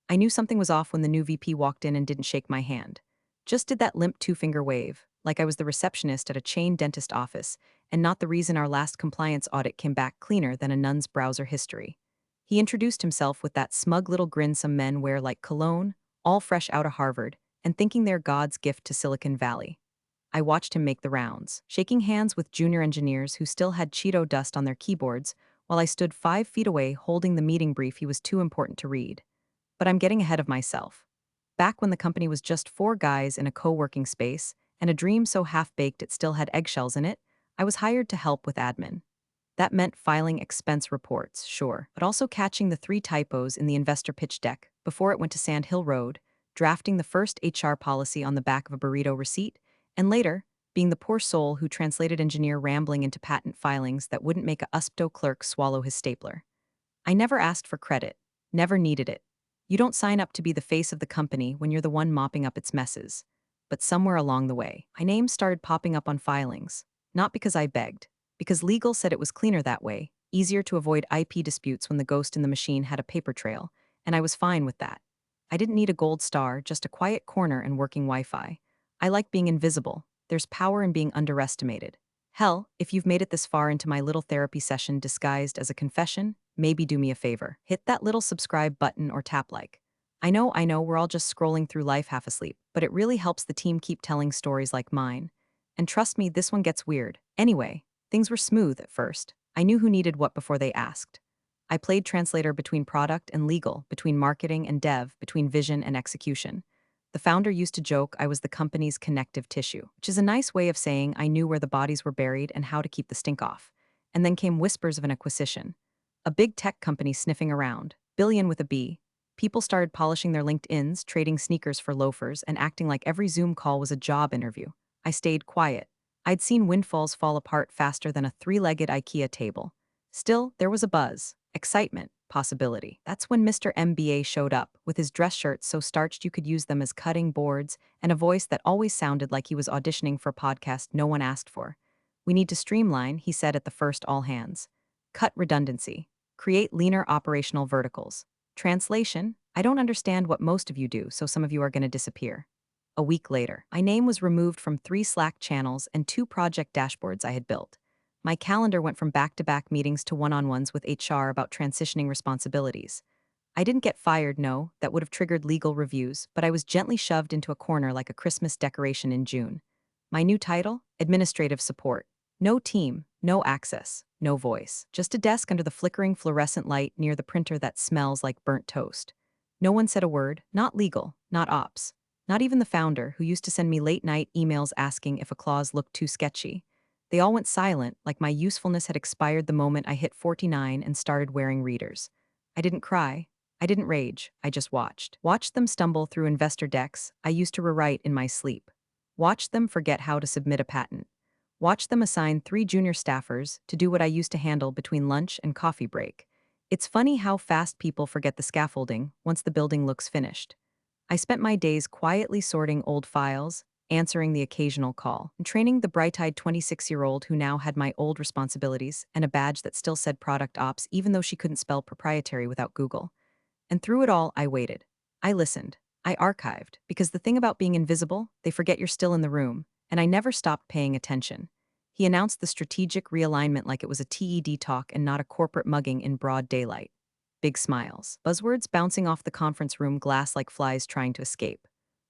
I knew something was off when the new VP walked in and didn't shake my hand. Just did that limp two-finger wave, like I was the receptionist at a chain dentist office, and not the reason our last compliance audit came back cleaner than a nun's browser history. He introduced himself with that smug little grin some men wear like cologne, all fresh out of Harvard, and thinking they're God's gift to Silicon Valley. I watched him make the rounds, shaking hands with junior engineers who still had Cheeto dust on their keyboards, while I stood 5 feet away holding the meeting brief he was too important to read. But I'm getting ahead of myself. Back when the company was just 4 guys in a co-working space, and a dream so half-baked it still had eggshells in it, I was hired to help with admin. That meant filing expense reports, sure, but also catching the 3 typos in the investor pitch deck before it went to Sand Hill Road, drafting the first HR policy on the back of a burrito receipt, and later, being the poor soul who translated engineer rambling into patent filings that wouldn't make a USPTO clerk swallow his stapler. I never asked for credit, never needed it. You don't sign up to be the face of the company when you're the one mopping up its messes. But somewhere along the way, my name started popping up on filings. Not because I begged, because legal said it was cleaner that way, easier to avoid IP disputes when the ghost in the machine had a paper trail, and I was fine with that. I didn't need a gold star, just a quiet corner and working Wi-Fi. I like being invisible. There's power in being underestimated. Hell, if you've made it this far into my little therapy session disguised as a confession, maybe do me a favor. Hit that little subscribe button or tap like. I know, we're all just scrolling through life half asleep, but it really helps the team keep telling stories like mine. And trust me, this one gets weird. Anyway, things were smooth at first. I knew who needed what before they asked. I played translator between product and legal, between marketing and dev, between vision and execution. The founder used to joke I was the company's connective tissue, which is a nice way of saying I knew where the bodies were buried and how to keep the stink off. And then came whispers of an acquisition. A big tech company sniffing around, billion with a B. People started polishing their LinkedIns, trading sneakers for loafers, and acting like every Zoom call was a job interview. I stayed quiet. I'd seen windfalls fall apart faster than a 3-legged IKEA table. Still, there was a buzz, excitement, possibility. That's when Mr. MBA showed up, with his dress shirts so starched you could use them as cutting boards, and a voice that always sounded like he was auditioning for a podcast no one asked for. We need to streamline, he said at the first all hands. Cut redundancy. Create leaner operational verticals. Translation: I don't understand what most of you do, so some of you are going to disappear. A week later, my name was removed from 3 Slack channels and 2 project dashboards I had built. My calendar went from back-to-back meetings to one-on-ones with HR about transitioning responsibilities. I didn't get fired, no, that would have triggered legal reviews, but I was gently shoved into a corner like a Christmas decoration in June. My new title? Administrative support. No team, no access, no voice. Just a desk under the flickering fluorescent light near the printer that smells like burnt toast. No one said a word, not legal, not ops. Not even the founder, who used to send me late-night emails asking if a clause looked too sketchy. They all went silent, like my usefulness had expired the moment I hit 49 and started wearing readers. I didn't cry. I didn't rage. I just watched. Watched them stumble through investor decks I used to rewrite in my sleep. Watched them forget how to submit a patent. Watched them assign 3 junior staffers to do what I used to handle between lunch and coffee break. It's funny how fast people forget the scaffolding once the building looks finished. I spent my days quietly sorting old files, answering the occasional call, and training the bright-eyed 26-year-old who now had my old responsibilities and a badge that still said product ops even though she couldn't spell proprietary without Google. And through it all, I waited. I listened. I archived, because the thing about being invisible, they forget you're still in the room, and I never stopped paying attention. He announced the strategic realignment like it was a TED talk and not a corporate mugging in broad daylight. Big smiles. Buzzwords bouncing off the conference room glass like flies trying to escape.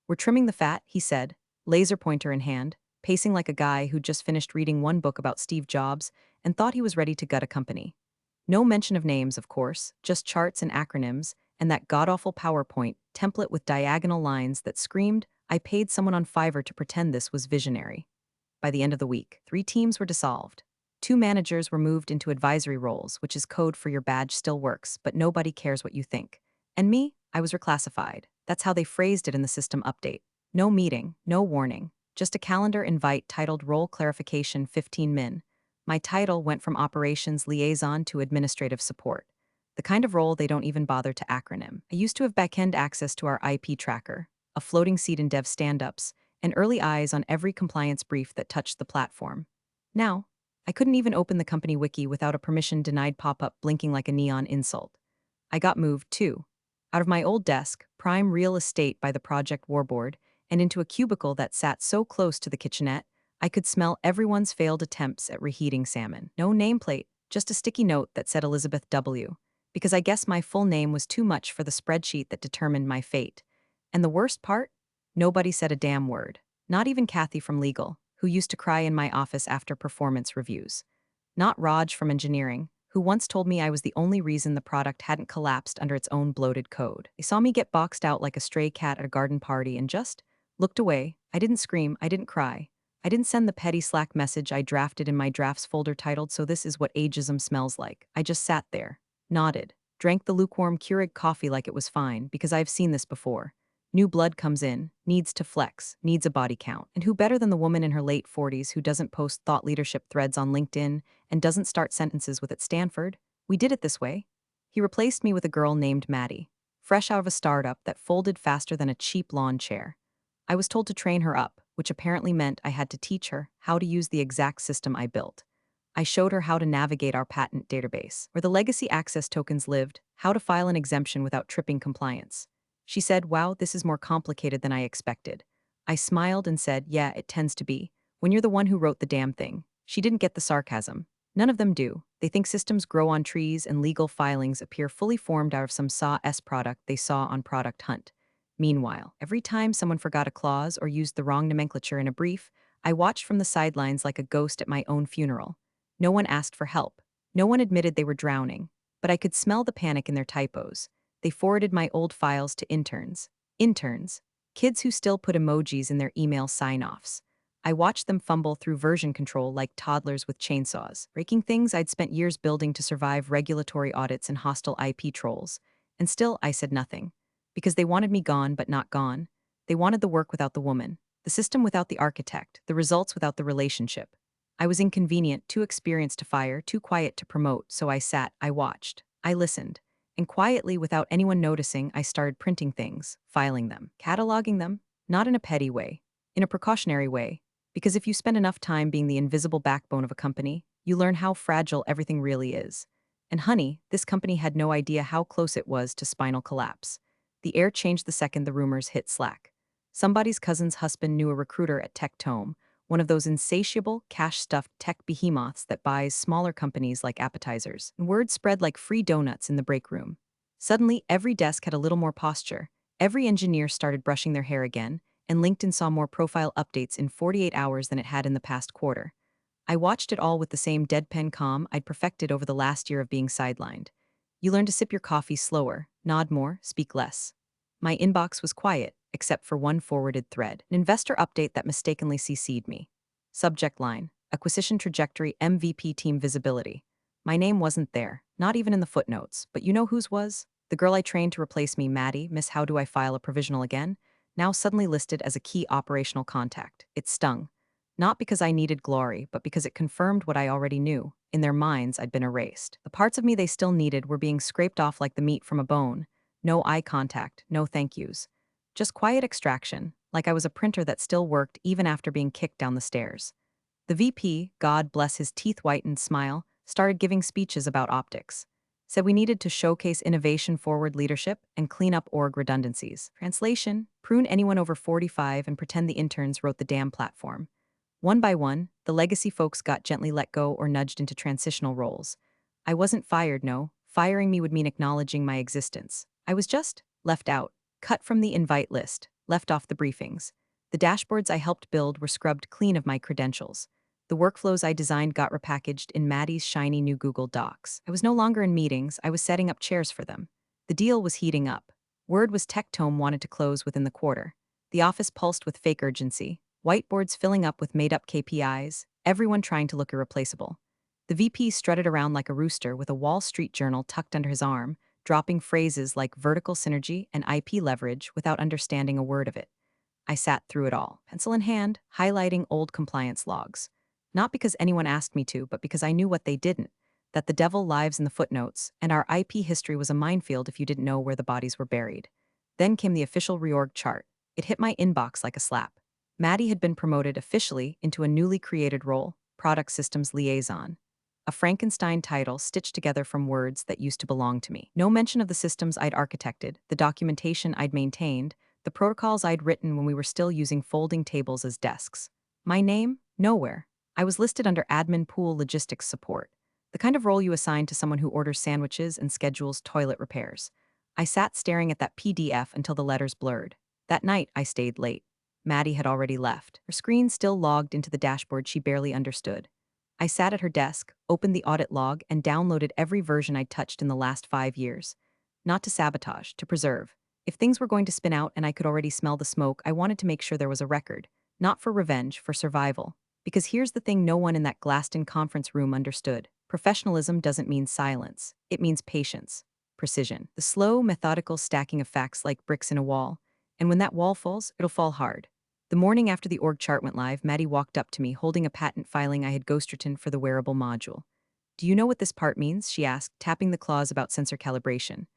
We're trimming the fat, he said, laser pointer in hand, pacing like a guy who'd just finished reading one book about Steve Jobs and thought he was ready to gut a company. No mention of names, of course, just charts and acronyms, and that god-awful PowerPoint template with diagonal lines that screamed, I paid someone on Fiverr to pretend this was visionary. By the end of the week, 3 teams were dissolved. 2 managers were moved into advisory roles, which is code for your badge still works, but nobody cares what you think. And me, I was reclassified. That's how they phrased it in the system update. No meeting, no warning, just a calendar invite titled Role Clarification 15 Min. My title went from operations liaison to administrative support. The kind of role they don't even bother to acronym. I used to have backend access to our IP tracker, a floating seat in dev stand-ups, and early eyes on every compliance brief that touched the platform. Now, I couldn't even open the company wiki without a permission-denied pop-up blinking like a neon insult. I got moved, too. Out of my old desk, prime real estate by the project warboard, and into a cubicle that sat so close to the kitchenette, I could smell everyone's failed attempts at reheating salmon. No nameplate, just a sticky note that said Elizabeth W., because I guess my full name was too much for the spreadsheet that determined my fate. And the worst part? Nobody said a damn word. Not even Kathy from legal, who used to cry in my office after performance reviews. Not Raj from engineering, who once told me I was the only reason the product hadn't collapsed under its own bloated code. They saw me get boxed out like a stray cat at a garden party and just looked away. I didn't scream, I didn't cry. I didn't send the petty Slack message I drafted in my drafts folder titled "So This Is What Ageism Smells Like." I just sat there, nodded, drank the lukewarm Keurig coffee like it was fine, because I've seen this before. New blood comes in, needs to flex, needs a body count. And who better than the woman in her late 40s who doesn't post thought leadership threads on LinkedIn and doesn't start sentences with "at Stanford? We did it this way." He replaced me with a girl named Maddie, fresh out of a startup that folded faster than a cheap lawn chair. I was told to train her up, which apparently meant I had to teach her how to use the exact system I built. I showed her how to navigate our patent database, where the legacy access tokens lived, how to file an exemption without tripping compliance. She said, "Wow, this is more complicated than I expected." I smiled and said, "Yeah, it tends to be, when you're the one who wrote the damn thing." She didn't get the sarcasm. None of them do. They think systems grow on trees and legal filings appear fully formed out of some SAW product they saw on Product Hunt. Meanwhile, every time someone forgot a clause or used the wrong nomenclature in a brief, I watched from the sidelines like a ghost at my own funeral. No one asked for help. No one admitted they were drowning. But I could smell the panic in their typos. They forwarded my old files to interns. Interns. Kids who still put emojis in their email sign-offs. I watched them fumble through version control like toddlers with chainsaws, breaking things I'd spent years building to survive regulatory audits and hostile IP trolls. And still, I said nothing. Because they wanted me gone but not gone. They wanted the work without the woman, the system without the architect, the results without the relationship. I was inconvenient, too experienced to fire, too quiet to promote, so I sat, I watched, I listened. And quietly, without anyone noticing, I started printing things, filing them, cataloging them, not in a petty way, in a precautionary way. Because if you spend enough time being the invisible backbone of a company, you learn how fragile everything really is. And honey, this company had no idea how close it was to spinal collapse. The air changed the second the rumors hit Slack. Somebody's cousin's husband knew a recruiter at Tectome, one of those insatiable, cash-stuffed tech behemoths that buys smaller companies like appetizers. And word spread like free donuts in the break room. Suddenly, every desk had a little more posture. Every engineer started brushing their hair again, and LinkedIn saw more profile updates in 48 hours than it had in the past quarter. I watched it all with the same deadpan calm I'd perfected over the last year of being sidelined. You learn to sip your coffee slower, nod more, speak less. My inbox was quiet, except for one forwarded thread, an investor update that mistakenly CC'd me. Subject line: Acquisition Trajectory MVP Team Visibility. My name wasn't there, not even in the footnotes, but you know whose was? The girl I trained to replace me, Maddie, Miss How Do I File a Provisional Again, now suddenly listed as a key operational contact. It stung. Not because I needed glory, but because it confirmed what I already knew. In their minds, I'd been erased. The parts of me they still needed were being scraped off like the meat from a bone. No eye contact, no thank yous. Just quiet extraction, like I was a printer that still worked even after being kicked down the stairs. The VP, God bless his teeth-whitened smile, started giving speeches about optics. Said we needed to showcase innovation-forward leadership and clean up org redundancies. Translation: prune anyone over 45 and pretend the interns wrote the damn platform. One by one, the legacy folks got gently let go or nudged into transitional roles. I wasn't fired, no. Firing me would mean acknowledging my existence. I was just left out, cut from the invite list, left off the briefings. The dashboards I helped build were scrubbed clean of my credentials. The workflows I designed got repackaged in Maddie's shiny new Google Docs. I was no longer in meetings, I was setting up chairs for them. The deal was heating up. Word was Tectome wanted to close within the quarter. The office pulsed with fake urgency. Whiteboards filling up with made-up KPIs, everyone trying to look irreplaceable. The VP strutted around like a rooster with a Wall Street Journal tucked under his arm, dropping phrases like vertical synergy and IP leverage without understanding a word of it. I sat through it all, pencil in hand, highlighting old compliance logs. Not because anyone asked me to, but because I knew what they didn't, that the devil lives in the footnotes, and our IP history was a minefield if you didn't know where the bodies were buried. Then came the official reorg chart. It hit my inbox like a slap. Maddie had been promoted officially into a newly created role, Product Systems Liaison. a Frankenstein title stitched together from words that used to belong to me. No mention of the systems I'd architected, the documentation I'd maintained, the protocols I'd written when we were still using folding tables as desks. My name? Nowhere. I was listed under admin pool logistics support, the kind of role you assign to someone who orders sandwiches and schedules toilet repairs. I sat staring at that PDF until the letters blurred. That night, I stayed late. Maddie had already left, her screen still logged into the dashboard she barely understood. I sat at her desk, opened the audit log, and downloaded every version I'd touched in the last 5 years. Not to sabotage, to preserve. If things were going to spin out and I could already smell the smoke, I wanted to make sure there was a record. Not for revenge, for survival. Because here's the thing no one in that glassed-in conference room understood. Professionalism doesn't mean silence. It means patience. Precision. The slow, methodical stacking of facts like bricks in a wall. And when that wall falls, it'll fall hard. The morning after the org chart went live, Maddie walked up to me, holding a patent filing I had ghostwritten for the wearable module. "Do you know what this part means?" she asked, tapping the clause about sensor calibration.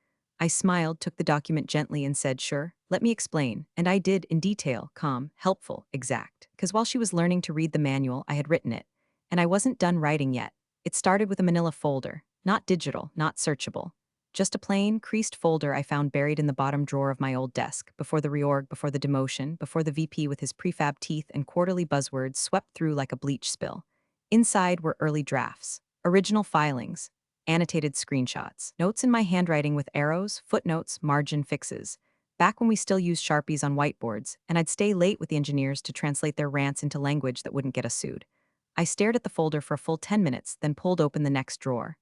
I smiled, took the document gently, and said, "Sure, let me explain." And I did, in detail, calm, helpful, exact. Because while she was learning to read the manual, I had written it. And I wasn't done writing yet. It started with a manila folder. Not digital, not searchable. Just a plain, creased folder I found buried in the bottom drawer of my old desk, before the reorg, before the demotion, before the VP with his prefab teeth and quarterly buzzwords swept through like a bleach spill. Inside were early drafts, original filings, annotated screenshots, notes in my handwriting with arrows, footnotes, margin fixes. Back when we still used Sharpies on whiteboards, and I'd stay late with the engineers to translate their rants into language that wouldn't get us sued. I stared at the folder for a full 10 minutes, then pulled open the next drawer.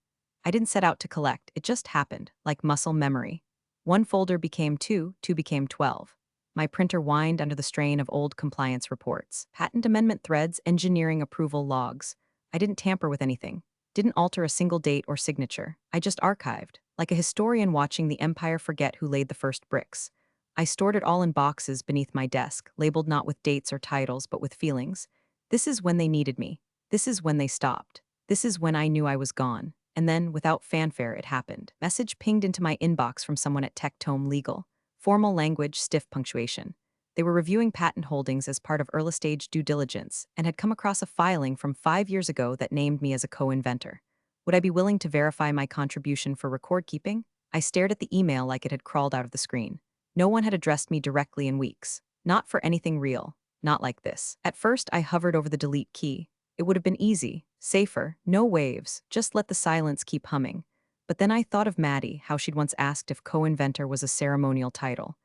I didn't set out to collect, it just happened, like muscle memory. One folder became two, two became 12. My printer whined under the strain of old compliance reports, patent amendment threads, engineering approval logs. I didn't tamper with anything, didn't alter a single date or signature. I just archived, like a historian watching the empire forget who laid the first bricks. I stored it all in boxes beneath my desk, labeled not with dates or titles, but with feelings. This is when they needed me. This is when they stopped. This is when I knew I was gone. And then, without fanfare, it happened. Message pinged into my inbox from someone at Tome Legal. Formal language, stiff punctuation. They were reviewing patent holdings as part of early-stage due diligence and had come across a filing from 5 years ago that named me as a co-inventor. Would I be willing to verify my contribution for record keeping? I stared at the email like it had crawled out of the screen. No one had addressed me directly in weeks. Not for anything real. Not like this. At first, I hovered over the delete key. It would have been easy, safer, no waves, just let the silence keep humming. But then I thought of Maddie, how she'd once asked if co-inventor was a ceremonial title.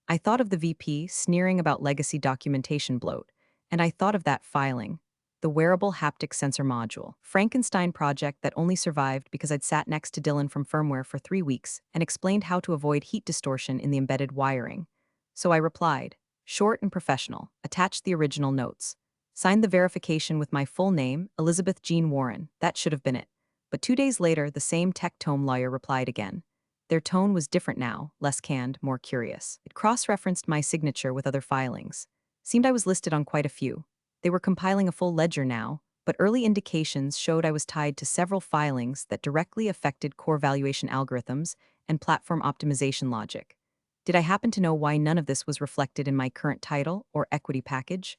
I thought of the VP sneering about legacy documentation bloat, and I thought of that filing, the wearable haptic sensor module, Frankenstein project that only survived because I'd sat next to Dylan from firmware for 3 weeks and explained how to avoid heat distortion in the embedded wiring. So I replied, short and professional, attached the original notes. Signed the verification with my full name, Elizabeth Jean Warren. That should have been it. But 2 days later, the same Tome lawyer replied again. Their tone was different now, less canned, more curious. It cross-referenced my signature with other filings. Seemed I was listed on quite a few. They were compiling a full ledger now, but early indications showed I was tied to several filings that directly affected core valuation algorithms and platform optimization logic. Did I happen to know why none of this was reflected in my current title or equity package?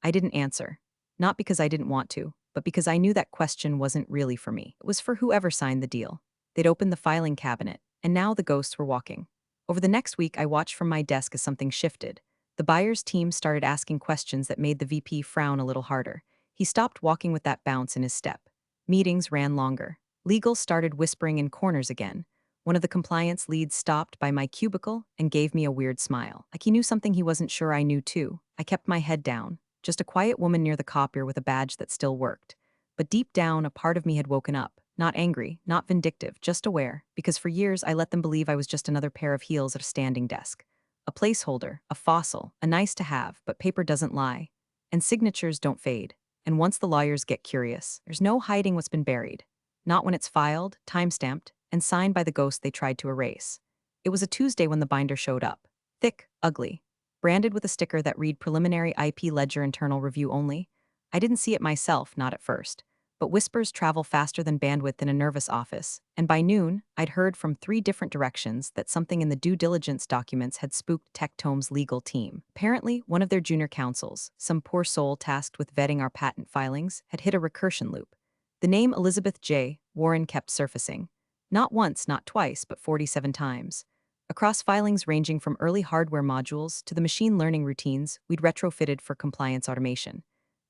I didn't answer. Not because I didn't want to, but because I knew that question wasn't really for me. It was for whoever signed the deal. They'd opened the filing cabinet, and now the ghosts were walking. Over the next week, I watched from my desk as something shifted. The buyer's team started asking questions that made the VP frown a little harder. He stopped walking with that bounce in his step. Meetings ran longer. Legal started whispering in corners again. One of the compliance leads stopped by my cubicle and gave me a weird smile. Like he knew something he wasn't sure I knew too. I kept my head down. Just a quiet woman near the copier with a badge that still worked. But deep down, a part of me had woken up. Not angry, not vindictive, just aware, because for years I let them believe I was just another pair of heels at a standing desk. A placeholder, a fossil, a nice to have, but paper doesn't lie. And signatures don't fade. And once the lawyers get curious, there's no hiding what's been buried. Not when it's filed, time-stamped, and signed by the ghost they tried to erase. It was a Tuesday when the binder showed up. Thick, ugly, branded with a sticker that read Preliminary IP Ledger Internal Review Only. I didn't see it myself, not at first. But whispers travel faster than bandwidth in a nervous office, and by noon, I'd heard from 3 different directions that something in the due diligence documents had spooked Tome's legal team. Apparently, one of their junior counsels, some poor soul tasked with vetting our patent filings, had hit a recursion loop. The name Elizabeth J. Warren kept surfacing. Not once, not twice, but 47 times. Across filings ranging from early hardware modules to the machine learning routines we'd retrofitted for compliance automation.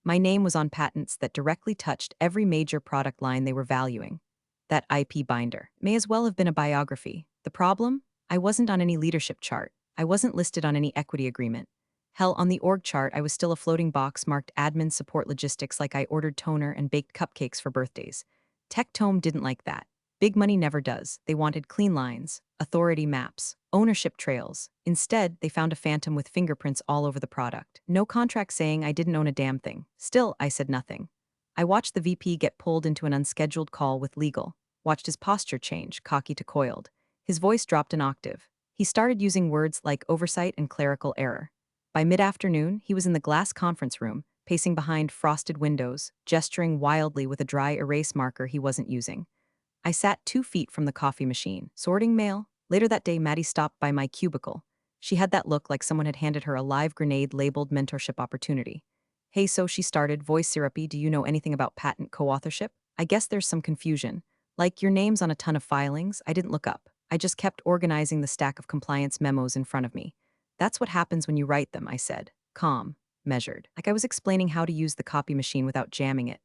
My name was on patents that directly touched every major product line they were valuing. That IP binder may as well have been a biography. The problem? I wasn't on any leadership chart. I wasn't listed on any equity agreement. Hell, on the org chart, I was still a floating box marked admin support logistics like I ordered toner and baked cupcakes for birthdays. Tech Tome didn't like that. Big money never does. They wanted clean lines, authority maps, ownership trails. Instead, they found a phantom with fingerprints all over the product. No contract saying I didn't own a damn thing. Still, I said nothing. I watched the VP get pulled into an unscheduled call with legal, watched his posture change, cocky to coiled. His voice dropped an octave. He started using words like oversight and clerical error. By mid-afternoon, he was in the glass conference room, pacing behind frosted windows, gesturing wildly with a dry erase marker he wasn't using. I sat 2 feet from the coffee machine, sorting mail. Later that day, Maddie stopped by my cubicle. She had that look like someone had handed her a live grenade labeled mentorship opportunity. Hey, so she started, voice syrupy, do you know anything about patent co-authorship? I guess there's some confusion. Like, your name's on a ton of filings, I didn't look up. I just kept organizing the stack of compliance memos in front of me. That's what happens when you write them, I said. Calm, measured. Like I was explaining how to use the copy machine without jamming it.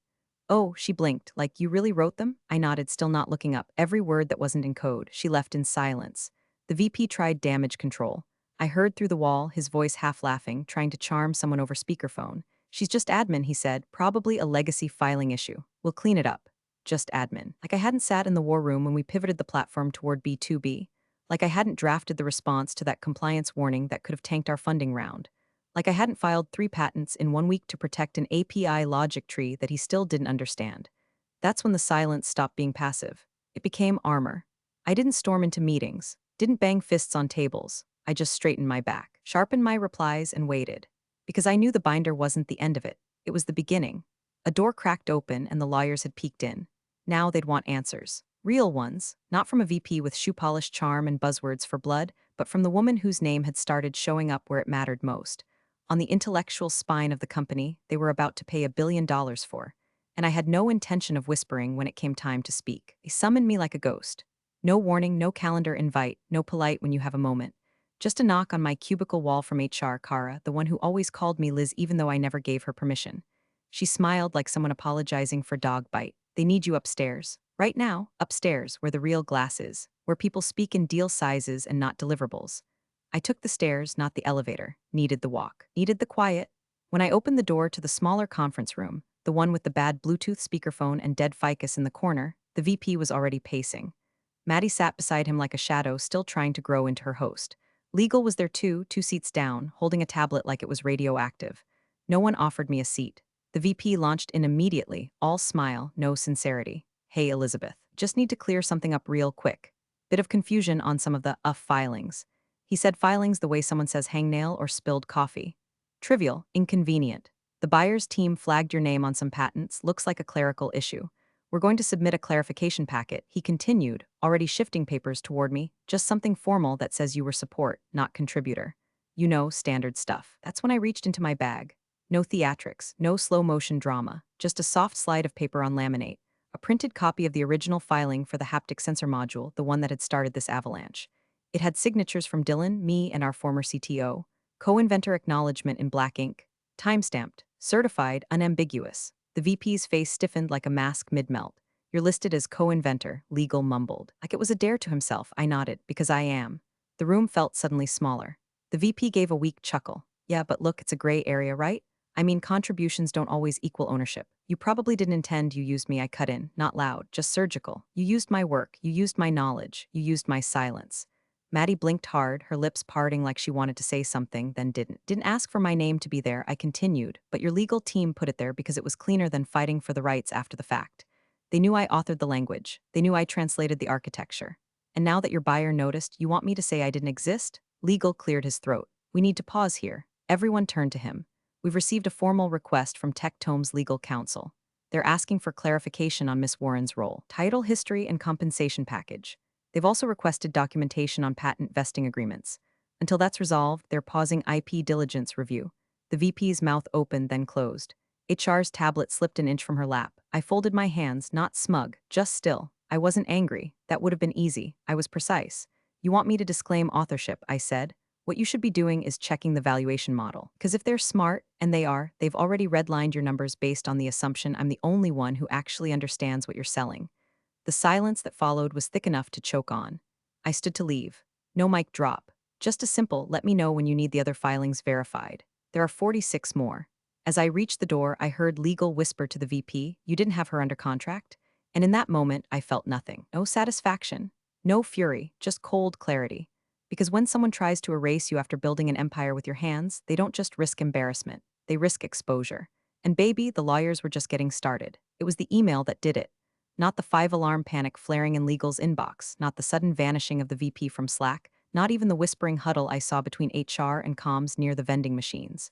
Oh, she blinked. Like, you really wrote them? I nodded, still not looking up. Every word that wasn't in code. She left in silence. The VP tried damage control. I heard through the wall, his voice half laughing, trying to charm someone over speakerphone. She's just admin, he said. Probably a legacy filing issue. We'll clean it up. Just admin. Like I hadn't sat in the war room when we pivoted the platform toward B2B. Like I hadn't drafted the response to that compliance warning that could have tanked our funding round. Like I hadn't filed 3 patents in 1 week to protect an API logic tree that he still didn't understand. That's when the silence stopped being passive. It became armor. I didn't storm into meetings, didn't bang fists on tables. I just straightened my back, sharpened my replies, and waited. Because I knew the binder wasn't the end of it. It was the beginning. A door cracked open and the lawyers had peeked in. Now they'd want answers. Real ones, not from a VP with shoe-polish charm and buzzwords for blood, but from the woman whose name had started showing up where it mattered most. On the intellectual spine of the company they were about to pay $1 billion for. And I had no intention of whispering when it came time to speak. They summoned me like a ghost. No warning, no calendar invite, no polite when you have a moment. Just a knock on my cubicle wall from HR, Kara, the one who always called me Liz even though I never gave her permission. She smiled like someone apologizing for dog bite. They need you upstairs. Right now, upstairs, where the real glass is, where people speak in deal sizes and not deliverables. I took the stairs, not the elevator, needed the walk, needed the quiet. When I opened the door to the smaller conference room, the one with the bad Bluetooth speakerphone and dead ficus in the corner, the VP was already pacing. Maddie sat beside him like a shadow, still trying to grow into her host. Legal was there too, 2 seats down, holding a tablet like it was radioactive. No one offered me a seat. The VP launched in immediately, all smile, no sincerity. Hey, Elizabeth, just need to clear something up real quick. Bit of confusion on some of the filings. He said filings the way someone says hangnail or spilled coffee. Trivial, inconvenient. The buyer's team flagged your name on some patents, looks like a clerical issue. We're going to submit a clarification packet, he continued, already shifting papers toward me, just something formal that says you were support, not contributor. You know, standard stuff. That's when I reached into my bag. No theatrics, no slow-motion drama, just a soft slide of paper on laminate. A printed copy of the original filing for the haptic sensor module, the one that had started this avalanche. It had signatures from Dylan, me, and our former CTO, co-inventor acknowledgement in black ink, time-stamped, certified, unambiguous. The VP's face stiffened like a mask mid-melt. You're listed as co-inventor, legal mumbled. Like it was a dare to himself, I nodded, because I am. The room felt suddenly smaller. The VP gave a weak chuckle. Yeah, but look, it's a gray area, right? I mean, contributions don't always equal ownership. You probably didn't intend you used me, I cut in, not loud, just surgical. You used my work, you used my knowledge, you used my silence. Maddie blinked hard, her lips parting like she wanted to say something, then didn't. Didn't ask for my name to be there, I continued, but your legal team put it there because it was cleaner than fighting for the rights after the fact. They knew I authored the language. They knew I translated the architecture. And now that your buyer noticed, you want me to say I didn't exist? Legal cleared his throat. We need to pause here. Everyone turned to him. We've received a formal request from Tech Tome's legal counsel. They're asking for clarification on Miss Warren's role, title, history, and compensation package. They've also requested documentation on patent vesting agreements. Until that's resolved, they're pausing IP diligence review. The VP's mouth opened, then closed. HR's tablet slipped an inch from her lap. I folded my hands, not smug, just still. I wasn't angry. That would have been easy. I was precise. You want me to disclaim authorship, I said. What you should be doing is checking the valuation model. Because if they're smart, and they are, they've already redlined your numbers based on the assumption I'm the only one who actually understands what you're selling. The silence that followed was thick enough to choke on. I stood to leave. No mic drop. Just a simple, let me know when you need the other filings verified. There are 46 more. As I reached the door, I heard legal whisper to the VP, you didn't have her under contract? And in that moment, I felt nothing. No satisfaction. No fury, just cold clarity. Because when someone tries to erase you after building an empire with your hands, they don't just risk embarrassment, they risk exposure. And baby, the lawyers were just getting started. It was the email that did it. Not the five-alarm panic flaring in legal's inbox, not the sudden vanishing of the VP from Slack, not even the whispering huddle I saw between HR and comms near the vending machines.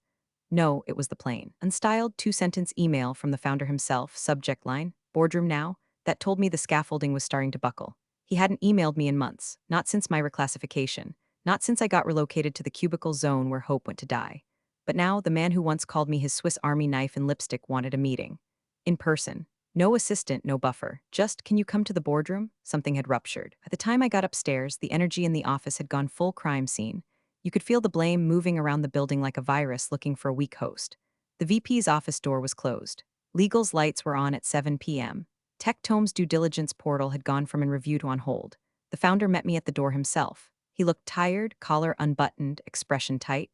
No, it was the plain, unstyled two-sentence email from the founder himself, subject line, boardroom now, that told me the scaffolding was starting to buckle. He hadn't emailed me in months, not since my reclassification, not since I got relocated to the cubicle zone where hope went to die. But now, the man who once called me his Swiss Army knife and lipstick wanted a meeting. In person. No assistant, no buffer. Just, can you come to the boardroom? Something had ruptured. By the time I got upstairs, the energy in the office had gone full crime scene. You could feel the blame moving around the building like a virus looking for a weak host. The VP's office door was closed. Legal's lights were on at 7 p.m. Tectome's due diligence portal had gone from in review to on hold. The founder met me at the door himself. He looked tired, collar unbuttoned, expression tight.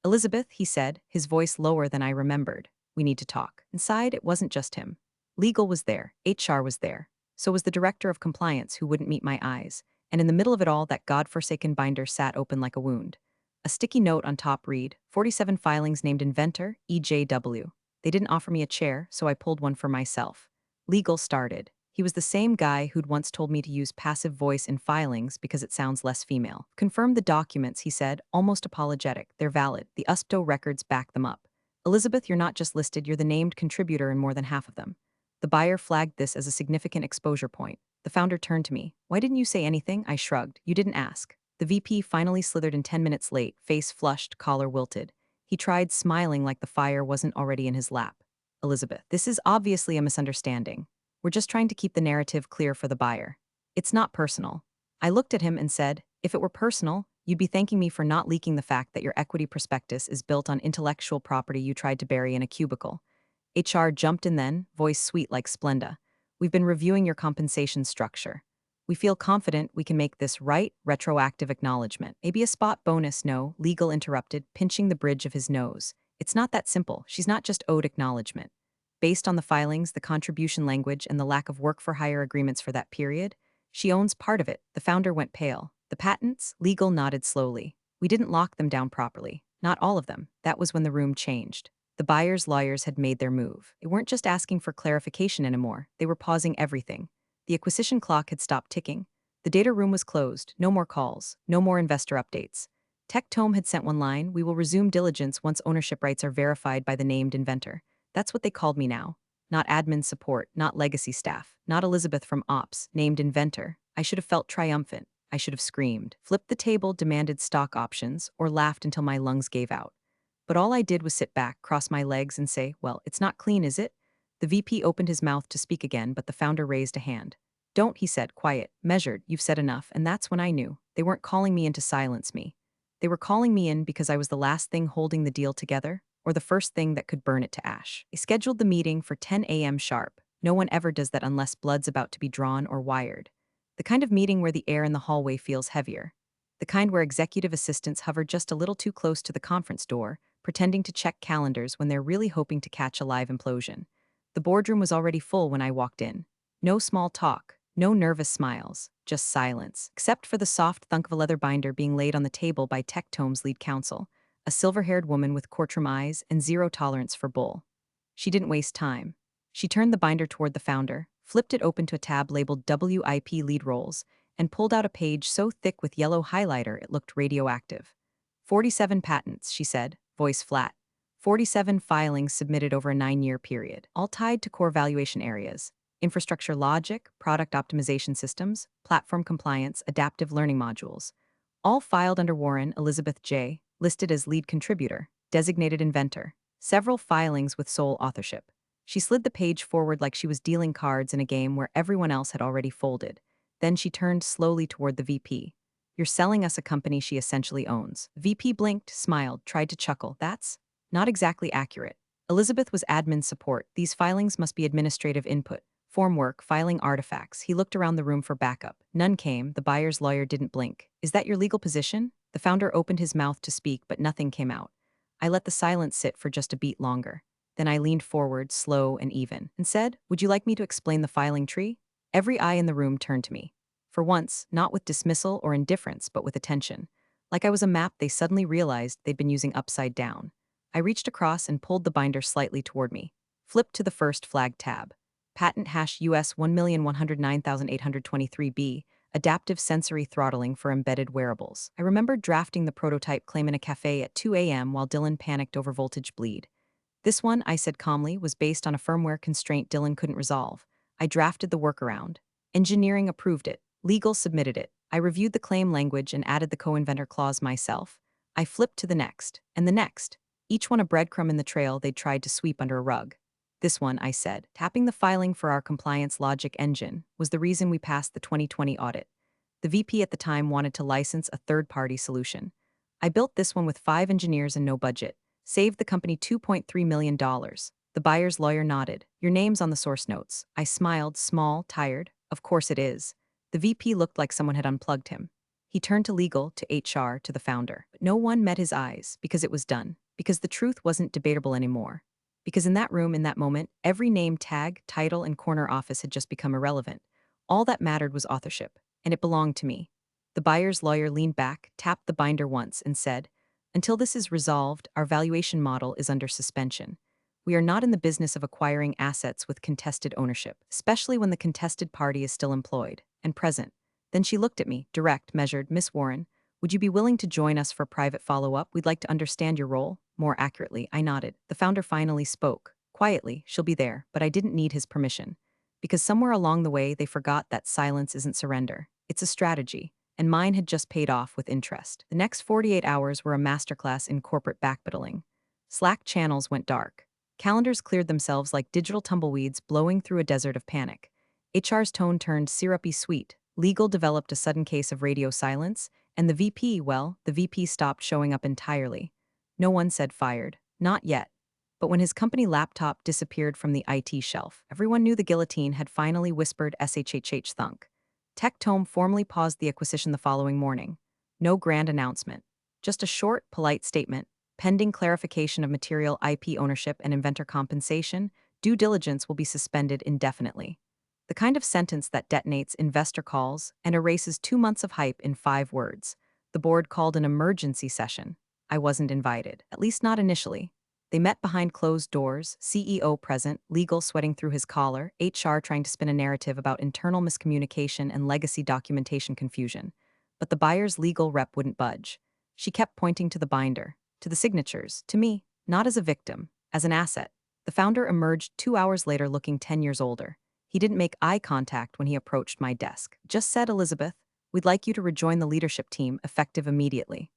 Elizabeth, he said, his voice lower than I remembered. We need to talk. Inside, it wasn't just him. Legal was there, HR was there. So was the director of compliance who wouldn't meet my eyes. And in the middle of it all, that godforsaken binder sat open like a wound. A sticky note on top read, 47 filings named inventor, EJW. They didn't offer me a chair, so I pulled one for myself. Legal started. He was the same guy who'd once told me to use passive voice in filings because it sounds less female. Confirm the documents, he said, almost apologetic. They're valid. The USPTO records back them up. Elizabeth, you're not just listed, you're the named contributor in more than half of them. The buyer flagged this as a significant exposure point. The founder turned to me. Why didn't you say anything? I shrugged. You didn't ask. The VP finally slithered in 10 minutes late, face flushed, collar wilted. He tried smiling like the fire wasn't already in his lap. Elizabeth, this is obviously a misunderstanding. We're just trying to keep the narrative clear for the buyer. It's not personal. I looked at him and said, if it were personal, you'd be thanking me for not leaking the fact that your equity prospectus is built on intellectual property you tried to bury in a cubicle. HR jumped in then, voice sweet like Splenda. We've been reviewing your compensation structure. We feel confident we can make this right, retroactive acknowledgement. Maybe a spot bonus, no, legal interrupted, pinching the bridge of his nose. It's not that simple. She's not just owed acknowledgement. Based on the filings, the contribution language, and the lack of work-for-hire agreements for that period, she owns part of it. The founder went pale. The patents, legal nodded slowly. We didn't lock them down properly. Not all of them. That was when the room changed. The buyer's lawyers had made their move. They weren't just asking for clarification anymore, they were pausing everything. The acquisition clock had stopped ticking. The data room was closed, no more calls, no more investor updates. Tectome had sent one line, we will resume diligence once ownership rights are verified by the named inventor. That's what they called me now. Not admin support, not legacy staff, not Elizabeth from Ops, named inventor. I should have felt triumphant. I should have screamed, flipped the table, demanded stock options, or laughed until my lungs gave out. But all I did was sit back, cross my legs, and say, well, it's not clean, is it? The VP opened his mouth to speak again, but the founder raised a hand. Don't, he said, quiet, measured, you've said enough, and that's when I knew. They weren't calling me in to silence me. They were calling me in because I was the last thing holding the deal together, or the first thing that could burn it to ash. They scheduled the meeting for 10 a.m. sharp. No one ever does that unless blood's about to be drawn or wired. The kind of meeting where the air in the hallway feels heavier. The kind where executive assistants hover just a little too close to the conference door, pretending to check calendars when they're really hoping to catch a live implosion. The boardroom was already full when I walked in. No small talk, no nervous smiles, just silence, except for the soft thunk of a leather binder being laid on the table by Tectome's lead counsel, a silver-haired woman with courtroom eyes and zero tolerance for bull. She didn't waste time. She turned the binder toward the founder, flipped it open to a tab labeled WIP lead roles, and pulled out a page so thick with yellow highlighter it looked radioactive. 47 patents, she said, voice flat. 47 filings submitted over a 9-year period, all tied to core valuation areas: infrastructure logic, product optimization systems, platform compliance, adaptive learning modules. All filed under Warren Elizabeth J., listed as lead contributor, designated inventor. Several filings with sole authorship. She slid the page forward like she was dealing cards in a game where everyone else had already folded. Then she turned slowly toward the VP. You're selling us a company she essentially owns. VP blinked, smiled, tried to chuckle. That's not exactly accurate. Elizabeth was admin support. These filings must be administrative input. Form work, filing artifacts. He looked around the room for backup. None came. The buyer's lawyer didn't blink. Is that your legal position? The founder opened his mouth to speak, but nothing came out. I let the silence sit for just a beat longer. Then I leaned forward, slow and even, and said, would you like me to explain the filing tree? Every eye in the room turned to me. For once, not with dismissal or indifference, but with attention. Like I was a map they suddenly realized they'd been using upside down. I reached across and pulled the binder slightly toward me. Flipped to the first flag tab. Patent hash US 1,109,823B, adaptive sensory throttling for embedded wearables. I remembered drafting the prototype claim in a cafe at 2 a.m. while Dylan panicked over voltage bleed. This one, I said calmly, was based on a firmware constraint Dylan couldn't resolve. I drafted the workaround. Engineering approved it. Legal submitted it. I reviewed the claim language and added the co-inventor clause myself. I flipped to the next, and the next. Each one a breadcrumb in the trail they'd tried to sweep under a rug. This one, I said, tapping the filing for our compliance logic engine, was the reason we passed the 2020 audit. The VP at the time wanted to license a third-party solution. I built this one with 5 engineers and no budget. Saved the company $2.3 million. The buyer's lawyer nodded. Your name's on the source notes. I smiled, small, tired. Of course it is. The VP looked like someone had unplugged him. He turned to legal, to HR, to the founder. But no one met his eyes, because it was done. Because the truth wasn't debatable anymore. Because in that room, in that moment, every name tag, title, and corner office had just become irrelevant. All that mattered was authorship, and it belonged to me. The buyer's lawyer leaned back, tapped the binder once, and said, until this is resolved, our valuation model is under suspension. We are not in the business of acquiring assets with contested ownership, especially when the contested party is still employed and present. Then she looked at me, direct, measured. Miss Warren, would you be willing to join us for private follow-up? We'd like to understand your role. More accurately, I nodded. The founder finally spoke. Quietly, she'll be there, but I didn't need his permission. Because somewhere along the way, they forgot that silence isn't surrender. It's a strategy. And mine had just paid off with interest. The next 48 hours were a masterclass in corporate backpedaling. Slack channels went dark. Calendars cleared themselves like digital tumbleweeds blowing through a desert of panic. HR's tone turned syrupy sweet. Legal developed a sudden case of radio silence, and the VP stopped showing up entirely. No one said fired. Not yet. But when his company laptop disappeared from the IT shelf, everyone knew the guillotine had finally whispered SHHH thunk. Tectome formally paused the acquisition the following morning. No grand announcement. Just a short, polite statement. Pending clarification of material IP ownership and inventor compensation, due diligence will be suspended indefinitely. The kind of sentence that detonates investor calls and erases 2 months of hype in 5 words. The board called an emergency session. I wasn't invited, at least not initially. They met behind closed doors, CEO present, legal sweating through his collar, HR trying to spin a narrative about internal miscommunication and legacy documentation confusion. But the buyer's legal rep wouldn't budge. She kept pointing to the binder, to the signatures, to me, not as a victim, as an asset. The founder emerged 2 hours later looking 10 years older. He didn't make eye contact when he approached my desk. Just said, Elizabeth, we'd like you to rejoin the leadership team, effective immediately.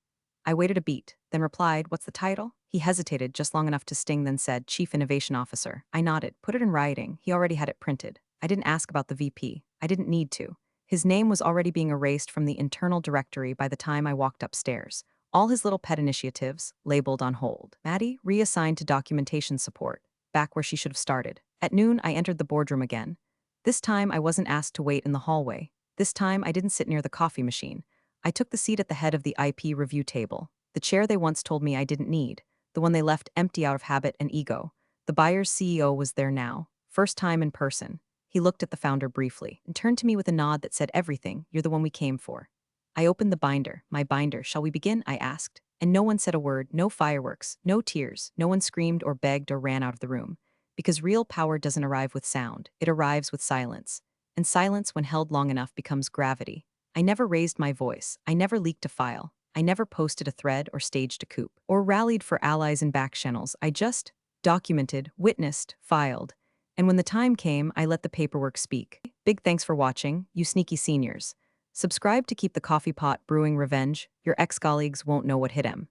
I waited a beat, then replied, what's the title? He hesitated just long enough to sting, then said, Chief Innovation Officer. I nodded, put it in writing. He already had it printed. I didn't ask about the VP. I didn't need to. His name was already being erased from the internal directory by the time I walked upstairs. All his little pet initiatives, labeled on hold. Maddie, reassigned to documentation support, back where she should have started. At noon, I entered the boardroom again. This time, I wasn't asked to wait in the hallway. This time, I didn't sit near the coffee machine. I took the seat at the head of the IP review table, the chair they once told me I didn't need, the one they left empty out of habit and ego. The buyer's CEO was there now, first time in person. He looked at the founder briefly and turned to me with a nod that said everything, you're the one we came for. I opened the binder, my binder. Shall we begin? I asked. And no one said a word, no fireworks, no tears, no one screamed or begged or ran out of the room. Because real power doesn't arrive with sound, it arrives with silence. And silence, when held long enough, becomes gravity. I never raised my voice, I never leaked a file, I never posted a thread or staged a coup, or rallied for allies in back channels. I just documented, witnessed, filed. And when the time came, I let the paperwork speak. Big thanks for watching, you sneaky seniors. Subscribe to keep the coffee pot brewing revenge. Your ex-colleagues won't know what hit 'em.